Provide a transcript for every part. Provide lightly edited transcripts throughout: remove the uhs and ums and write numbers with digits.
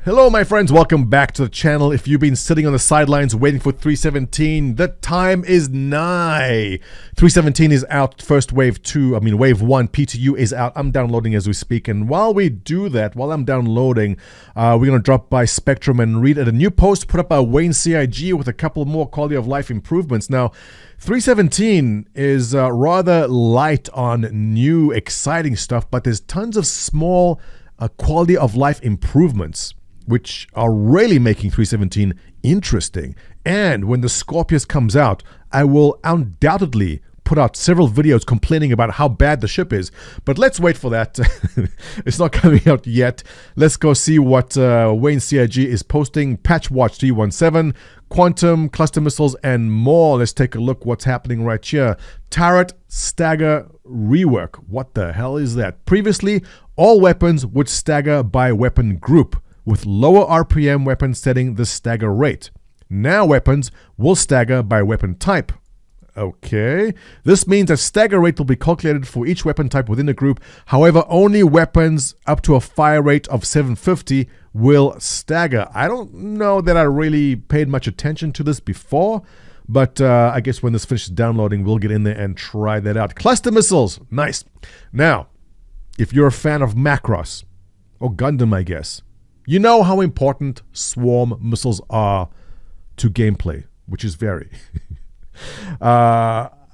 Hello my friends, welcome back to the channel. If you've been sitting on the sidelines waiting for 3.17, the time is nigh. 3.17 is out, first wave 1 PTU is out. I'm downloading as we speak, and while we do that, while I'm downloading, we're going to drop by Spectrum and read at a new post put up by Wayne CIG with a couple more quality of life improvements. Now, 3.17 is rather light on new exciting stuff, but there's tons of small quality of life improvements which are really making 3.17 interesting. And when the Scorpius comes out, I will undoubtedly put out several videos complaining about how bad the ship is. But let's wait for that. It's not coming out yet. Let's go see what Wayne CIG is posting. Patch Watch 317, Quantum, cluster missiles, and more. Let's take a look what's happening right here. Turret, Stagger, Rework. What the hell is that? Previously, all weapons would stagger by weapon group, with lower RPM weapons setting the stagger rate. Now weapons will stagger by weapon type. Okay, this means that stagger rate will be calculated for each weapon type within the group. However, only weapons up to a fire rate of 750 will stagger. I don't know that I really paid much attention to this before, but I guess when this finishes downloading, we'll get in there and try that out. Cluster missiles, nice. Now, if you're a fan of Macross, or Gundam, I guess, you know how important swarm missiles are to gameplay, which is very.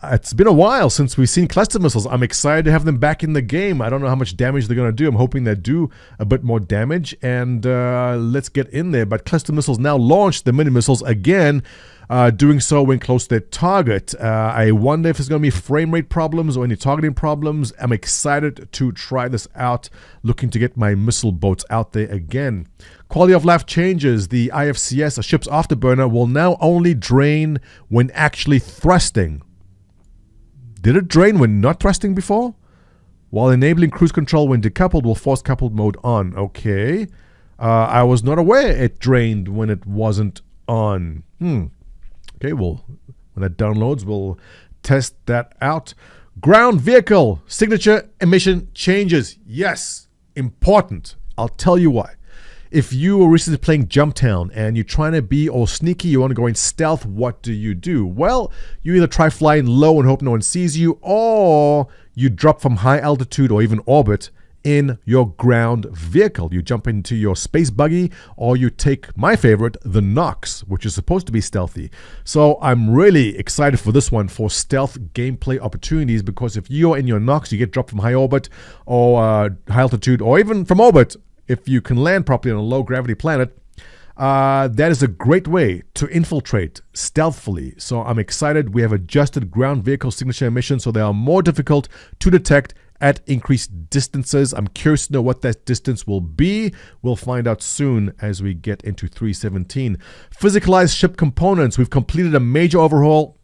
It's been a while since we've seen cluster missiles. I'm excited to have them back in the game. I don't know how much damage they're going to do. I'm hoping they do a bit more damage, and let's get in there. But cluster missiles now launched the mini missiles again, doing so when close to their target. I wonder if there's going to be frame rate problems or any targeting problems. I'm excited to try this out, looking to get my missile boats out there again. Quality of life changes. The IFCS, a ship's afterburner, will now only drain when actually thrusting. Did it drain when not thrusting before? While enabling cruise control when decoupled will force coupled mode on. Okay. I was not aware it drained when it wasn't on. Okay, well, when that downloads, we'll test that out. Ground vehicle signature emission changes. Yes, important. I'll tell you why. If you were recently playing Jumptown and you're trying to be all sneaky, you want to go in stealth, what do? Well, you either try flying low and hope no one sees you, or you drop from high altitude or even orbit in your ground vehicle. You jump into your space buggy, or you take my favorite, the Nox, which is supposed to be stealthy. So I'm really excited for this one for stealth gameplay opportunities, because if you're in your Nox, you get dropped from high orbit or high altitude, or even from orbit. If you can land properly on a low gravity planet, that is a great way to infiltrate stealthily. So I'm excited. We have adjusted ground vehicle signature emissions so they are more difficult to detect at increased distances. I'm curious to know what that distance will be. We'll find out soon as we get into 3.17. Physicalized ship components. We've completed a major overhaul.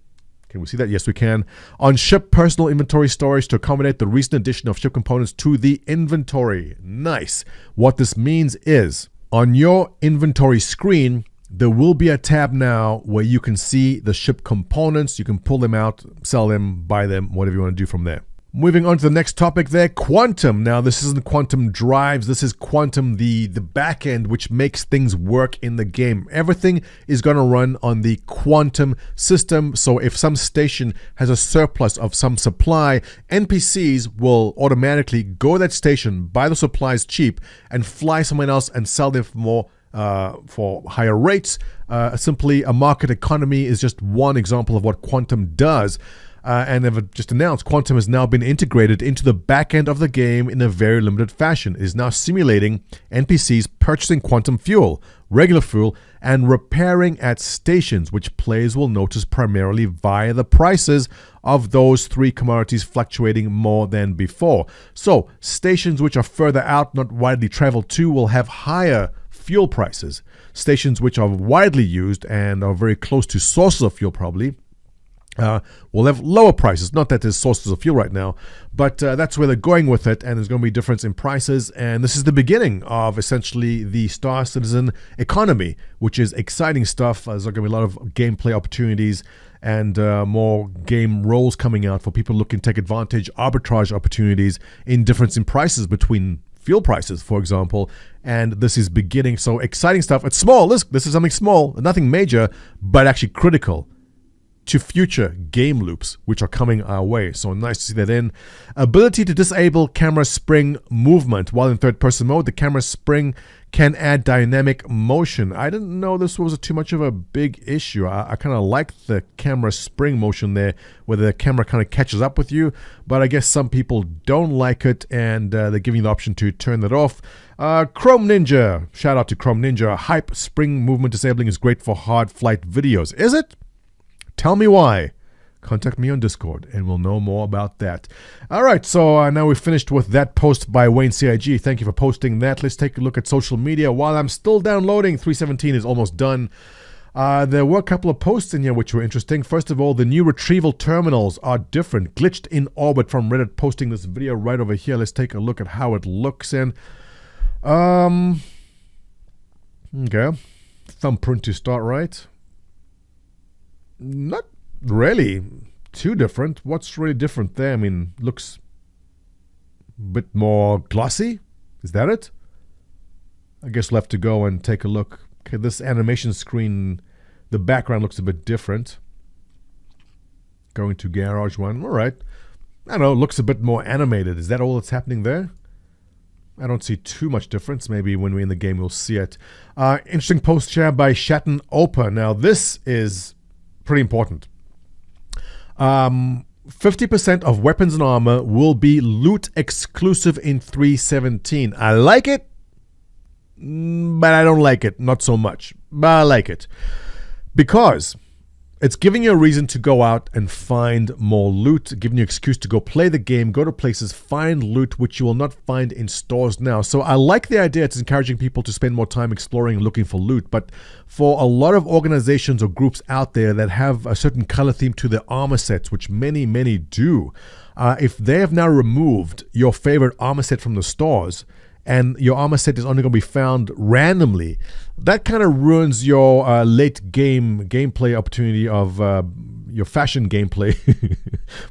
Can we see that? Yes, we can. On ship personal inventory storage to accommodate the recent addition of ship components to the inventory. Nice. What this means is, on your inventory screen, there will be a tab now where you can see the ship components. You can pull them out, sell them, buy them, whatever you want to do from there. Moving on to the next topic there, Quantum. Now, this isn't Quantum drives. This is Quantum, the back end, which makes things work in the game. Everything is going to run on the Quantum system. So if some station has a surplus of some supply, NPCs will automatically go to that station, buy the supplies cheap, and fly someone else and sell them for more. For higher rates. Simply, a market economy is just one example of what Quantum does. And they've just announced Quantum has now been integrated into the back end of the game in a very limited fashion. It is now simulating NPCs purchasing Quantum fuel, regular fuel, and repairing at stations, which players will notice primarily via the prices of those three commodities fluctuating more than before. So, stations which are further out, not widely traveled to, will have higher fuel prices. Stations which are widely used and are very close to sources of fuel probably will have lower prices. Not that there's sources of fuel right now, but that's where they're going with it, and there's going to be a difference in prices. And this is the beginning of essentially the Star Citizen economy, which is exciting stuff. There's going to be a lot of gameplay opportunities and more game roles coming out for people looking to take advantage, arbitrage opportunities in difference in prices between fuel prices, for example, and this is beginning. So exciting stuff. It's small. This is something small, nothing major, but actually critical to future game loops which are coming our way. So nice to see that in. Ability to disable camera spring movement. While in third person mode, the camera spring can add dynamic motion. I didn't know this was too much of a big issue. I kind of like the camera spring motion there, where the camera kind of catches up with you, but I guess some people don't like it, and they're giving you the option to turn that off. Chrome Ninja, shout out to Chrome Ninja. Hype spring movement disabling is great for hard flight videos. Is it? Tell me why. Contact me on Discord and we'll know more about that. All right, so now we've finished with that post by Wayne CIG. Thank you for posting that. Let's take a look at social media. While I'm still downloading, 317 is almost done. There were a couple of posts in here which were interesting. First of all, the new retrieval terminals are different. Glitched in orbit from Reddit, posting this video right over here. Let's take a look at how it looks in. Okay. Thumbprint to start right. Not really too different. What's really different there? I mean, looks a bit more glossy. Is that it? I guess we'll have to go and take a look. Okay, this animation screen, the background looks a bit different. Going to Garage One. All right. I don't know, looks a bit more animated. Is that all that's happening there? I don't see too much difference. Maybe when we're in the game we'll see it. Interesting post here by Shatten Opa. Now this is pretty important. 50% of weapons and armor will be loot exclusive in 317. I like it, but I don't like it. Not so much, but I like it. Because it's giving you a reason to go out and find more loot, giving you an excuse to go play the game, go to places, find loot which you will not find in stores now. So I like the idea. It's encouraging people to spend more time exploring and looking for loot. But for a lot of organizations or groups out there that have a certain color theme to their armor sets, which many do, if they have now removed your favorite armor set from the stores, and your armor set is only going to be found randomly, that kind of ruins your late game gameplay opportunity of your fashion gameplay,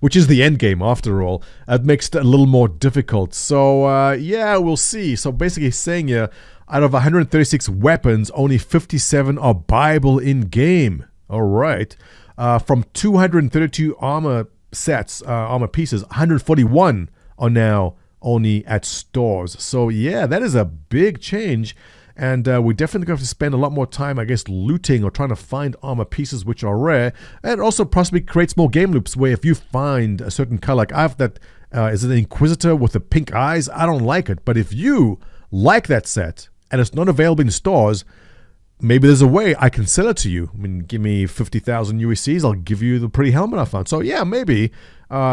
which is the end game after all. It makes it a little more difficult. So yeah, we'll see. So basically saying here, out of 136 weapons, only 57 are buyable in game. All right. From 232 armor sets, armor pieces, 141 are now only at stores. So yeah, that is a big change, and we definitely going to have to spend a lot more time, I guess, looting or trying to find armor pieces which are rare, and also possibly creates more game loops where if you find a certain color, like I have that, is it an Inquisitor with the pink eyes? I don't like it, but if you like that set and it's not available in stores, maybe there's a way I can sell it to you. I mean, give me 50,000 USCs, I'll give you the pretty helmet I found. So yeah, maybe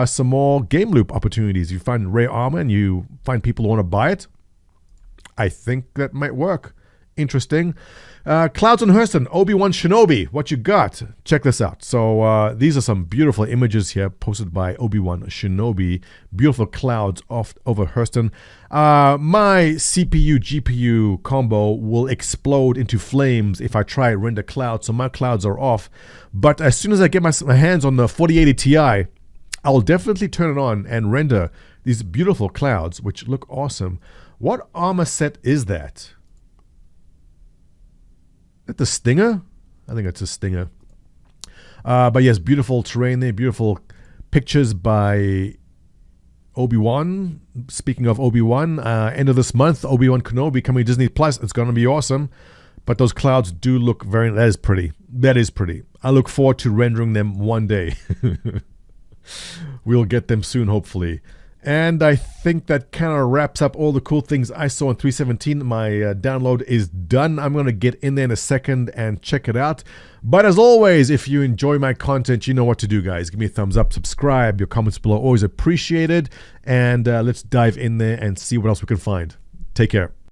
some more game loop opportunities. You find rare armor and you find people who want to buy it. I think that might work. Interesting. Clouds on Hurston, Obi-Wan Shinobi. What you got? Check this out. So these are some beautiful images here posted by Obi-Wan Shinobi. Beautiful clouds over Hurston. My CPU GPU combo will explode into flames if I try render clouds, so my clouds are off. But as soon as I get my hands on the 4080 Ti, I will definitely turn it on and render these beautiful clouds, which look awesome. What armor set is that? Is that the Stinger? I think it's a Stinger. But yes, beautiful terrain there, beautiful pictures by Obi-Wan. Speaking of Obi-Wan, end of this month, Obi-Wan Kenobi coming to Disney Plus. It's going to be awesome. But those clouds do look very, that is pretty. That is pretty. I look forward to rendering them one day. We'll get them soon, hopefully. And I think that kind of wraps up all the cool things I saw in 317. My download is done. I'm going to get in there in a second and check it out. But as always, if you enjoy my content, you know what to do, guys. Give me a thumbs up, subscribe. Your comments below are always appreciated. And let's dive in there and see what else we can find. Take care.